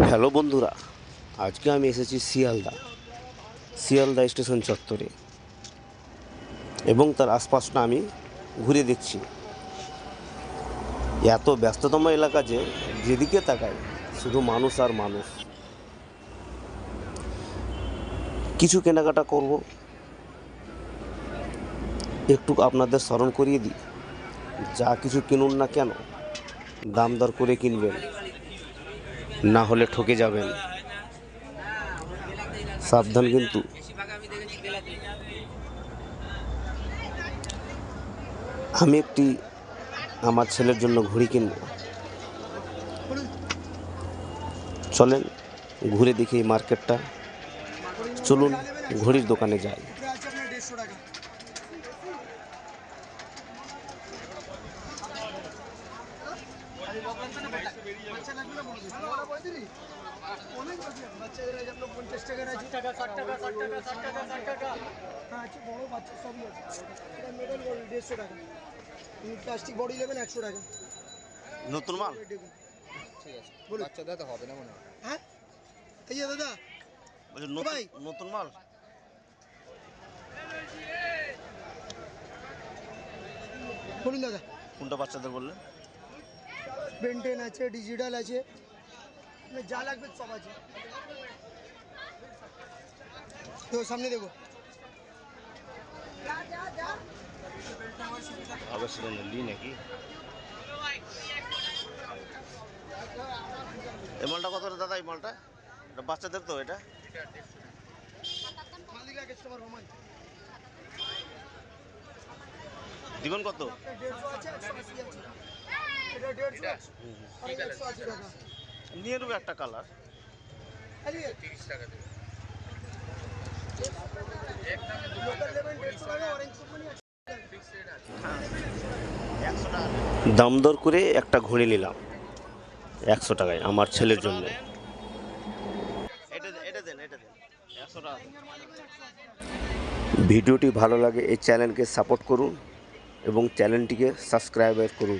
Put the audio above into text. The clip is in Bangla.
হ্যালো বন্ধুরা, আজকে আমি এসেছি শিয়ালদা স্টেশন চত্বরে এবং তার আশপাশটা আমি ঘুরে দেখছি। এত ব্যস্ততম এলাকা যে যেদিকে তাকাই শুধু মানুষ আর মানুষ। কিছু কেনাকাটা করব, একটু আপনাদের স্মরণ করিয়ে দিই, যা কিছু কিনুন না কেন দাম দর করে কিনবেন, না হলে ঠকে যাবেন। সাবধান কিন্তু। আমি একটি আমার ছেলের জন্য ঘড়ি কিনব। চলেন ঘুরে দেখি এই মার্কেটটা। চলুন ঘড়ির দোকানে যাই। প্লাস্টিক বডি নেবেন 100 টাকা। নতুন মাল? ঠিক আছে, বাচ্চাদের তো হবে না মনে হয়। হ্যাঁ এই যে দাদা ভাই নতুন মাল বলুন দাদা। কোনটা বাচ্চাদের বললেন? বেন্টেন আছে, ডিজিটাল আছে, যা লাগবে সব আছে। তো সামনে দেখো। অবশ্যই লি নাকি? এই মালটা কত রে দাদা? এই মালটা এটা বাচ্চাদের তো? এটা দিবেন কত? 150 আছে, 180 আছে। এটা 150 আর 180 টাকা। নিয়ে নেবো একটা কালার। 30 টাকা দেবে। লোকাল লেভেল 150 টাকা, অরেঞ্জ কোম্পানি আছে। দাম দর করে একটা ঘড়ি নিলাম 100 টাকায় আমার ছেলের জন্য। ভিডিওটি ভালো লাগে এই চ্যানেলকে সাপোর্ট করুন এবং চ্যানেলটিকে সাবস্ক্রাইব করুন।